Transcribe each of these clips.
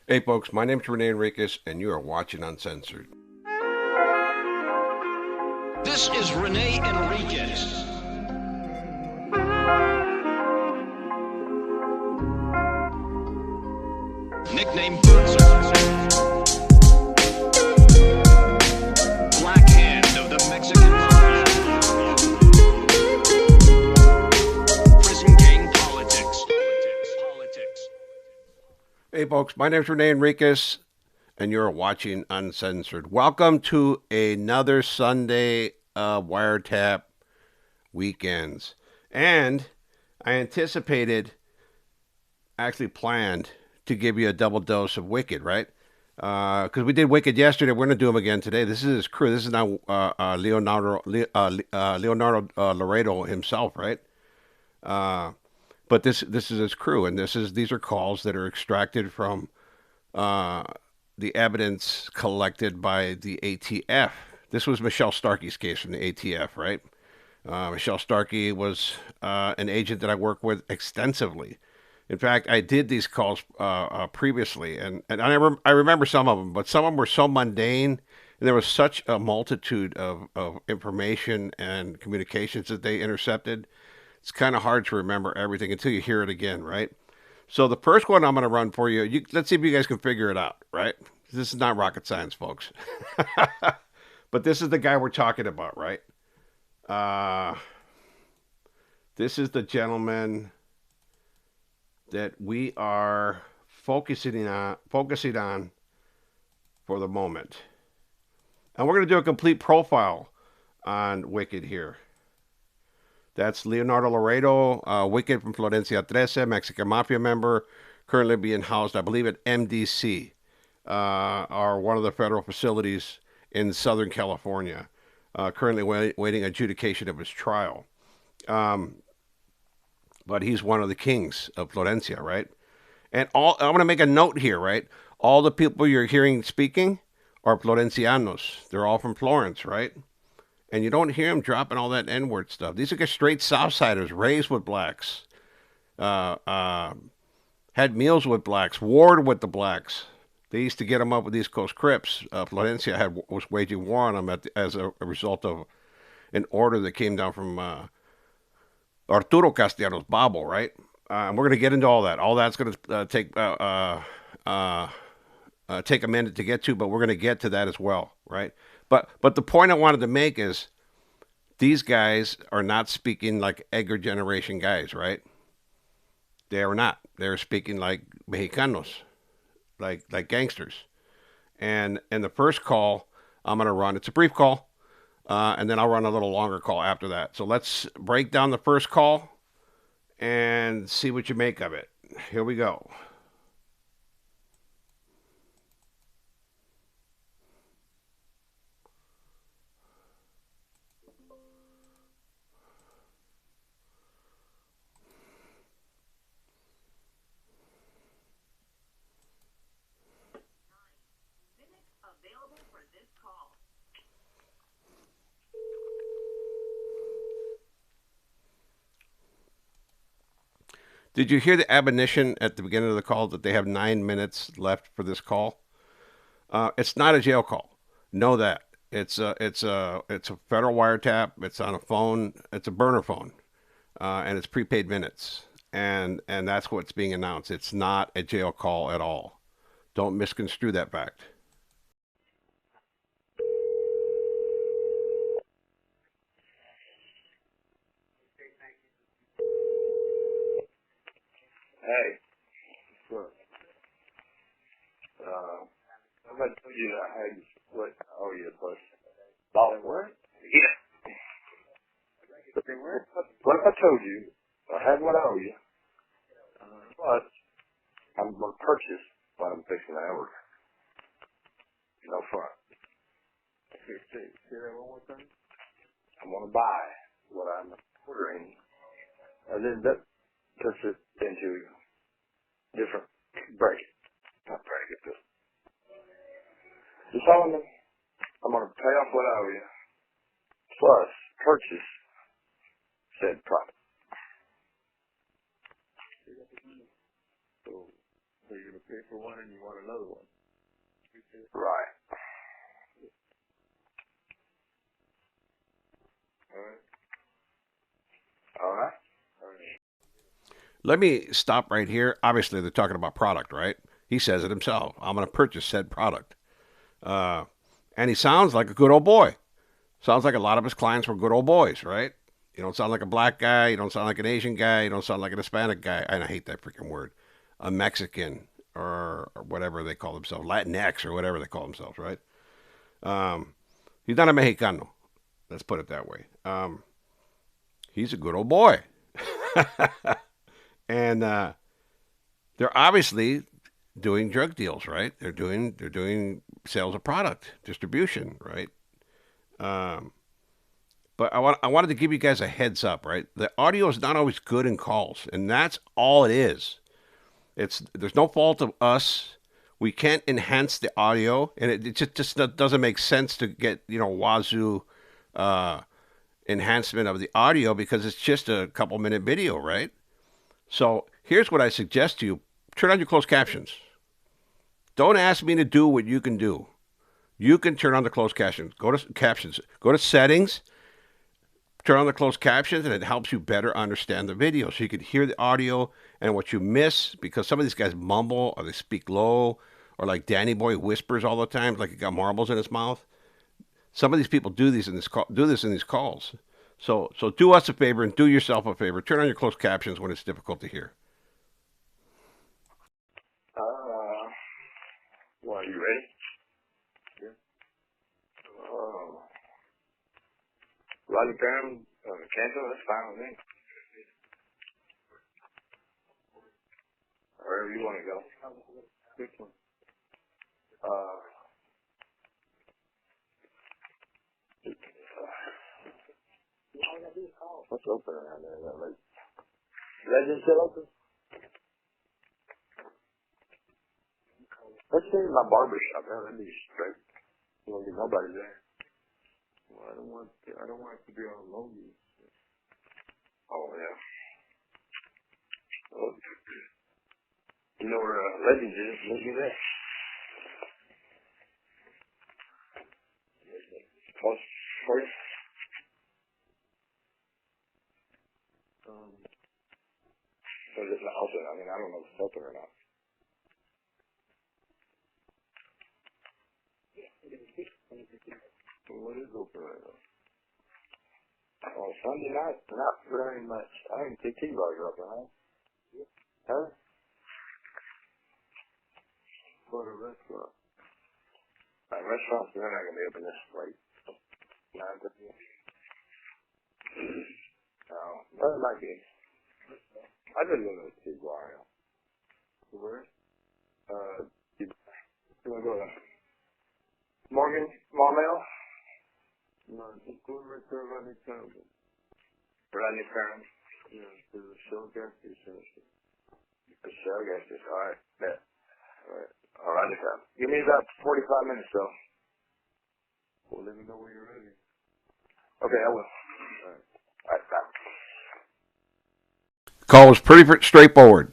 Hey folks, my name is Rene Enriquez and you are watching Uncensored. This is Rene Enriquez. Nickname Bootser. Black Hand of the Mexican Mafia. Prison gang politics. Hey folks, my name is Rene Enriquez and you're watching Uncensored. Welcome to another Sunday Wiretap Weekends. And I actually planned to give you a double dose of Wicked, right? Because we did Wicked yesterday, we're going to do them again today. This is his crew. This is now Leonardo Laredo himself, right? But this is his crew, and these are calls that are extracted from the evidence collected by the ATF. This was Michelle Starkey's case from the ATF, right? Michelle Starkey was an agent that I work with extensively. In fact, I did these calls previously, and I remember some of them, but some of them were so mundane, and there was such a multitude of information and communications that they intercepted. It's kind of hard to remember everything until you hear it again, right? So the first one I'm going to run for you, let's see if you guys can figure it out, right? This is not rocket science, folks. But this is the guy we're talking about, right? Uh, this is the gentleman that we are focusing on for the moment. And we're going to do a complete profile on Wicked here. That's Leonardo Laredo, Wicked from Florencia 13, Mexican Mafia member, currently being housed, I believe, at MDC, or one of the federal facilities in Southern California, currently waiting adjudication of his trial. But he's one of the kings of Florencia, right? And I'm going to make a note here, right? All the people you're hearing speaking are Florencianos. They're all from Florence, right? And you don't hear them dropping all that N-word stuff. These are straight Southsiders, raised with blacks, had meals with blacks, warred with the blacks. They used to get them up with East Coast Crips. Florencia was waging war on them as a result of an order that came down from Arturo Castellanos Babo, right? And we're going to get into all that. All that's going to take a minute to get to, but we're going to get to that as well, right? But the point I wanted to make is these guys are not speaking like Edgar generation guys, right? They are not. They're speaking like Mexicanos, like gangsters. And the first call I'm going to run, it's a brief call, and then I'll run a little longer call after that. So let's break down the first call and see what you make of it. Here we go. Did you hear the admonition at the beginning of the call that they have 9 minutes left for this call? It's not a jail call. Know that. It's a federal wiretap. It's on a phone. It's a burner phone, and it's prepaid minutes. And that's what's being announced. It's not a jail call at all. Don't misconstrue that fact. Hey, look, I'm gonna tell you I had what I owe you, but Dolly, what? Yeah. What if I told you I had what I owe you, but I'm gonna purchase what I'm fixing to order? No front. Say that one more time. I'm gonna buy what I'm ordering, and then that puts it into different bracket. Not bracket, but just telling them I'm going to pay off what I owe you, plus purchase said product. So you're going to pay for one and you want another one. Right. All right. Let me stop right here. Obviously, they're talking about product, right? He says it himself. I'm going to purchase said product. And he sounds like a good old boy. Sounds like a lot of his clients were good old boys, right? You don't sound like a black guy. You don't sound like an Asian guy. You don't sound like an Hispanic guy. And I hate that freaking word. A Mexican or whatever they call themselves, Latinx or whatever they call themselves, right? He's not a Mexicano. Let's put it that way. He's a good old boy. And they're obviously doing drug deals, right? They're doing sales of product, distribution, right? But I wanted to give you guys a heads up, right? The audio is not always good in calls, and that's all it is. There's no fault of us. We can't enhance the audio, and it just doesn't make sense to get wazoo enhancement of the audio because it's just a couple minute video, right? So here's what I suggest to you: turn on your closed captions. Don't ask me to do what you can do. You can turn on the closed captions. Go to captions. Go to settings. Turn on the closed captions, and it helps you better understand the video, so you can hear the audio and what you miss. Because some of these guys mumble or they speak low, or like Danny Boy whispers all the time, like he got marbles in his mouth. Some of these people do this in these calls. So do us a favor and do yourself a favor. Turn on your closed captions when it's difficult to hear. Well, are you ready? Yeah. Rodney Parham, cancel, that's fine with me. Wherever you want to go. Which one? What's open around there? Legend still open? Let's say my barber shop. That'd be straight. You won't get nobody there. Well, I don't want it to be all lonely. Oh yeah. Well, you know where Legend is? Meet me there. Close for you. So it's not open. I mean, I don't know if it's open or not. What is open right now? Oh, Sunday night? Not very much. I didn't think T-Bar you're open, huh? Huh? For the restaurant. Restaurants, they're not going to be open this late. 9:30. No, well, it might be. I didn't know that T-Bar. Where? You want to go to Morgan, Mail? No, just go right there, Rodney Parham. Rodney Parham? Yeah, to the Shell gas station. The Shell gas station, alright, bet. Alright, Rodney Parham. Give me about 45 minutes, though. Well, let me know when you're ready. Okay, I will. Alright, bye. Call was pretty straightforward.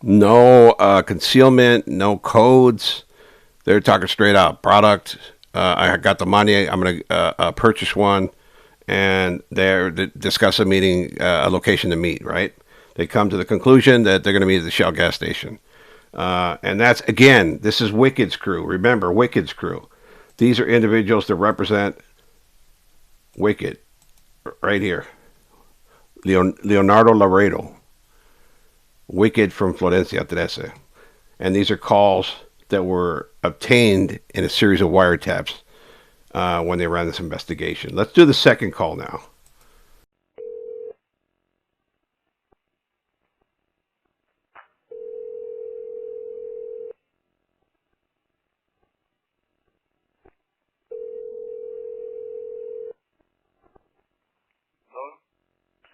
No concealment, no codes. They're talking straight out product. I got the money. I'm going to purchase one, and they discuss a meeting, a location to meet. Right? They come to the conclusion that they're going to meet at the Shell gas station, and that's again. This is Wicked's crew. Remember, Wicked's crew. These are individuals that represent Wicked, right here. Leonardo Laredo, Wicked from Florencia, Trece, and these are calls that were obtained in a series of wiretaps when they ran this investigation. Let's do the second call now.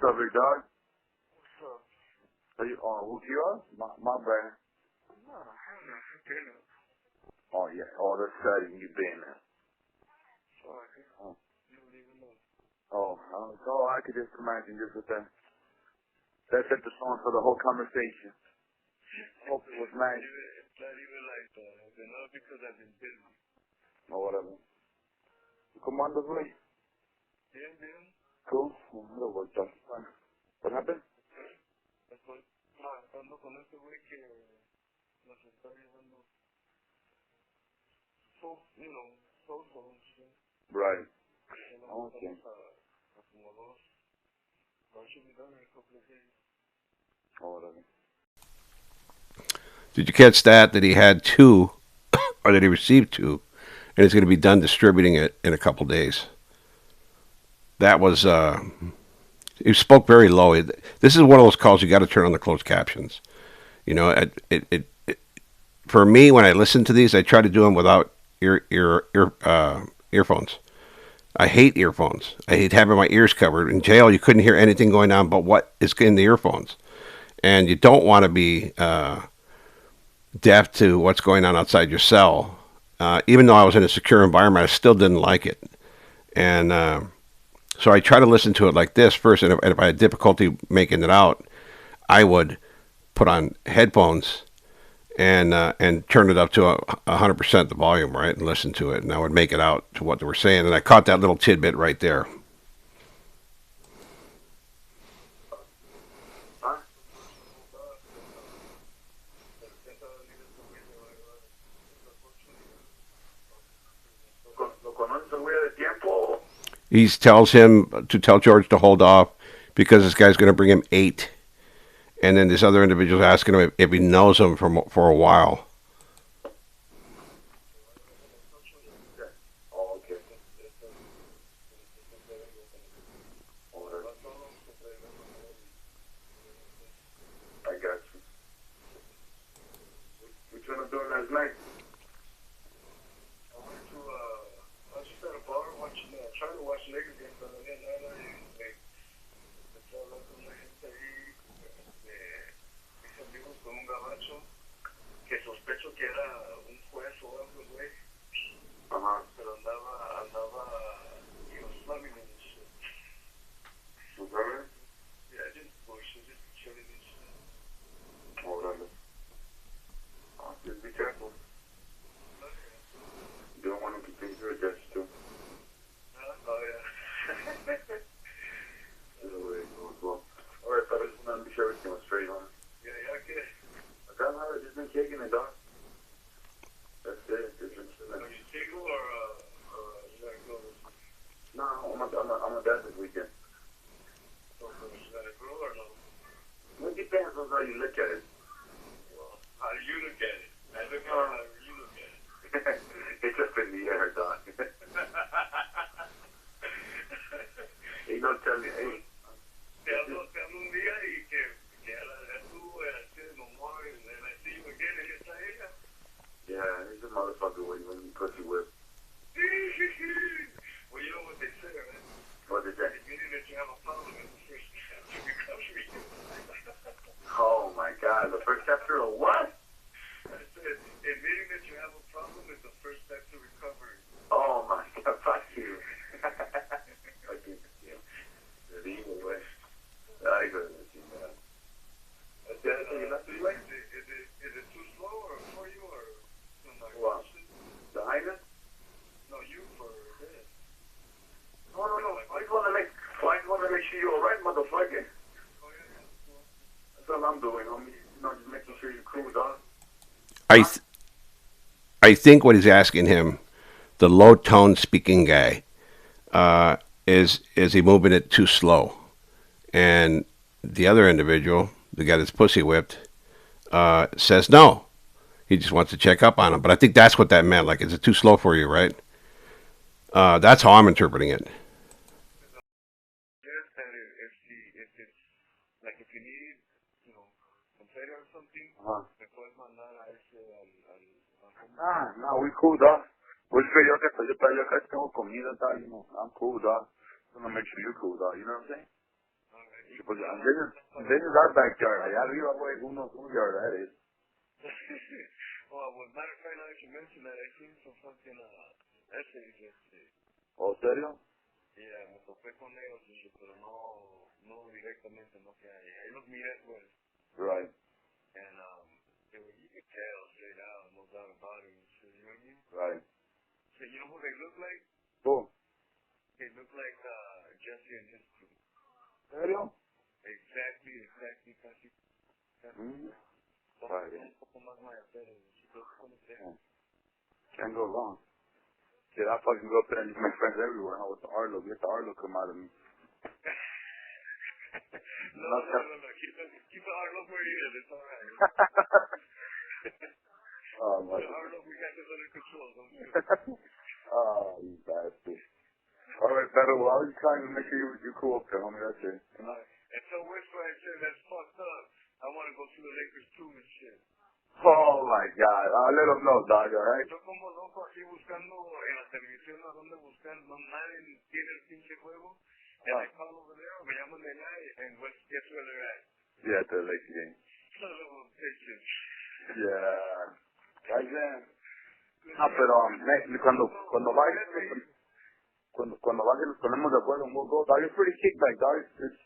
What's up, big dog? What's up? Are you on who you are? My brand. No, hell no. Oh, yeah. Oh, that's exciting. You've been there. Oh. You don't even know. Oh, I could just imagine just with that. That set the tone for the whole conversation. Hope it was nice. It's not even like that. Not because I've been busy. Or whatever. ¿Cómo andas, güey? Bien, bien. Cool. Lo voy a fine. What happened? Estoy trabajando con este güey que nos está llevando social. Right. Okay. Como dos should be done in a couple of days. Or whatever. Did you catch that he had two, or that he received two, and he's going to be done distributing it in a couple days? That was, he spoke very low. This is one of those calls you got to turn on the closed captions. You know, it for me, when I listen to these, I try to do them without earphones. I hate earphones. I hate having my ears covered. In jail, you couldn't hear anything going on but what is in the earphones. And you don't want to be deaf to what's going on outside your cell. Even though I was in a secure environment, I still didn't like it. And so I try to listen to it like this first. And if I had difficulty making it out, I would put on headphones and turn it up to 100% the volume, right, and listen to it. And I would make it out to what they were saying. And I caught that little tidbit right there. He tells him to tell George to hold off because this guy's going to bring him 8. And then this other individual's asking him if he knows him for a while. I got you. What you doing last night? Trying to watch Lakers games, but I didn't know like, estaba hablando con una gente ahí, mis amigos con un gabacho, que sospecho que era un juez o algo, güey. Pero andaba, he was slumming and shit. Really? Yeah, just bullshit, just chilling and shit. Oh, really? Oh, just be careful. You don't want him to think you're a judge, too. Oh, yeah. Alright, fellas, just want to be sure everything was straight on. Yeah, okay. I got her, just been kicking it, dog. That's it, just been chilling. Are you single or you gotta go this week? No, I'm a dad this weekend. So, you gotta grow or no? It depends on how you look at it. Well, how do you look at it? I look at how you look at it. It's up in the air, dog. Hey, don't tell me, hey. Te hablo un día y que la tuve así de humor and then I see you again and it's ella. Yeah, he's a motherfucker when you pussy whip. Well, you know what they say, right? What is that? Admitting that you have a problem is the first step to recovery. Oh my God, the first chapter of what? I said, admitting that you have a problem is the first step to recovery. Oh my God, fuck you. Fuck you. The evil way. I go to see that. Is it too slow or for you or something? What? The hyena? No, you for this. No. I just want to make sure you're alright, motherfucker. Oh, yeah. That's all I'm doing, homie. You know, just making sure you're cool, dog. I think what he's asking him, the low tone speaking guy, is he moving it too slow? And the other individual, the guy that's pussy whipped, says no. He just wants to check up on him. But I think that's what that meant. Like, is it too slow for you, right? That's how I'm interpreting it. Yes, and if it's like if you need, complaint or something, después mandar a ese al No, we cool, dog. We're straight up there, yo tengo comida, dog, I'm cool, dog. I'm gonna make sure you're cool, dog, you know what I'm saying? Pues, this is our backyard. Allá arriba, güey, uno yard, that is. Well, matter of fact, now that you mention that, I seen some fucking essays yesterday. ¿Oh, serio? Yeah, me topé con ellos, pero no directamente, no que ahí los miré, pues. Right. And You can tell straight out, no doubt about it. You know what I mean? Right. So you know who they look like? Who? They look like Jesse and his crew. Serio? Exactly, casi. Right. Un poco más mayapero. Can't go wrong. Shit, I fucking go up there and just make friends everywhere. Huh? With the art look, let the art look come out of me. No. Keep the art look where it is. It's all right. Oh, my The art look, we got this under control. Don't you? Oh, you bastard. All right, better. Well, I was trying to make sure you're cool up there, homie. That's it. And so which way I said that's fucked up. I want to go to the Lakers too and shit. Oh, my God. I'll let them know, dog, all right? Yo como loco aquí buscando en la televisión a dónde buscar, no nadie tiene el pinche juego. And I call over there, me llaman de allá, and guess where they're at? Yeah, the Lakers game. Son little bitches. Yeah. Right then. No, pero cuando baje nos ponemos de acuerdo and we'll go, dog. It's pretty kickback, dog. It's,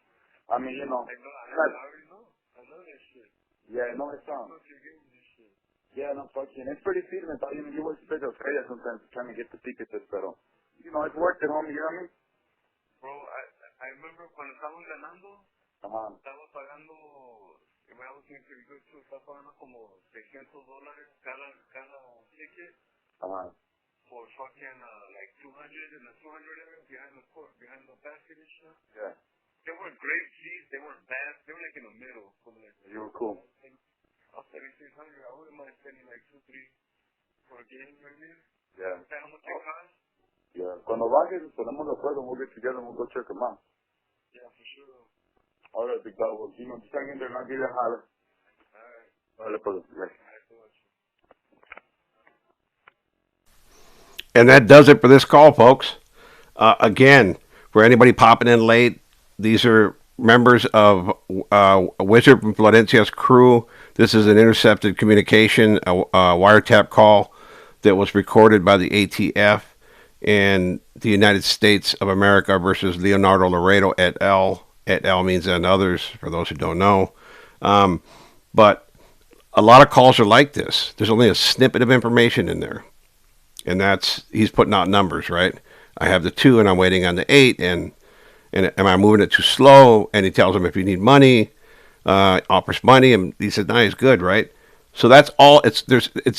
I mean, you know. I already know. I know that shit. Yeah, no, it's Yeah, no, fucking, it's pretty feeling, dog. You know, you work straight up crazy sometimes trying to get the tickets, pero, you know, it's worth it, homie, you know what I mean? Bro, I remember cuando estábamos ganando, estaba pagando, when I was doing pretty good too, estaba pagando como $600 cada ticket. For fucking like 200 in the 200 area behind the court, behind the basket and shit. Yeah. They weren't great seats, they weren't bad, they were like in the middle. You were cool. I'll say 600, I wouldn't mind spending like 2-3 for a game, you know what I mean? Yeah. Is that how much it costs? Yeah. Cuando baje nos ponemos de acuerdo and we'll get together and we'll go check them out. Yeah, for sure. All right, big dog. Well, you know, just hang in there and I'll give you a holler. All right, brother. Right. And that does it for this call, folks. Again, for anybody popping in late, these are members of Wizard from Florencia's crew. This is an intercepted communication, a wiretap call that was recorded by the ATF in the United States of America versus Leonardo Laredo et al. Et al. Means and others, for those who don't know. But a lot of calls are like this. There's only a snippet of information in there. And he's putting out numbers, right? I have the 2 and I'm waiting on the 8, and am I moving it too slow? And he tells him if you need money, offers money, and he says, "No, he's good," right? So that's all. It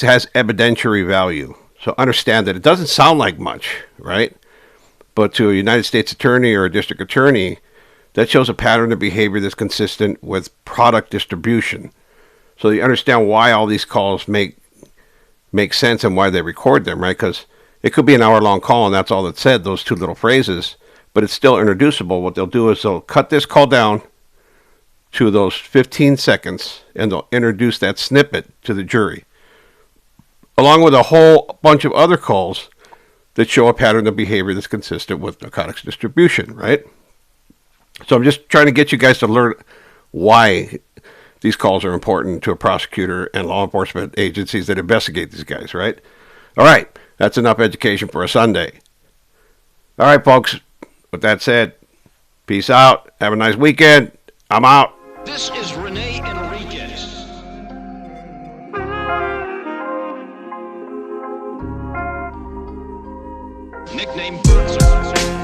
has evidentiary value. So understand that it doesn't sound like much, right? But to a United States attorney or a district attorney, that shows a pattern of behavior that's consistent with product distribution. So you understand why all these calls make sense and why they record them, right? Because it could be an hour-long call and that's all that's said, those 2 little phrases, but it's still introducible. What they'll do is they'll cut this call down to those 15 seconds and they'll introduce that snippet to the jury, along with a whole bunch of other calls that show a pattern of behavior that's consistent with narcotics distribution, right? So I'm just trying to get you guys to learn why these calls are important to a prosecutor and law enforcement agencies that investigate these guys, right? All right, that's enough education for a Sunday. All right, folks, with that said, peace out. Have a nice weekend. I'm out. This is Rene Enriquez. Nickname Boots.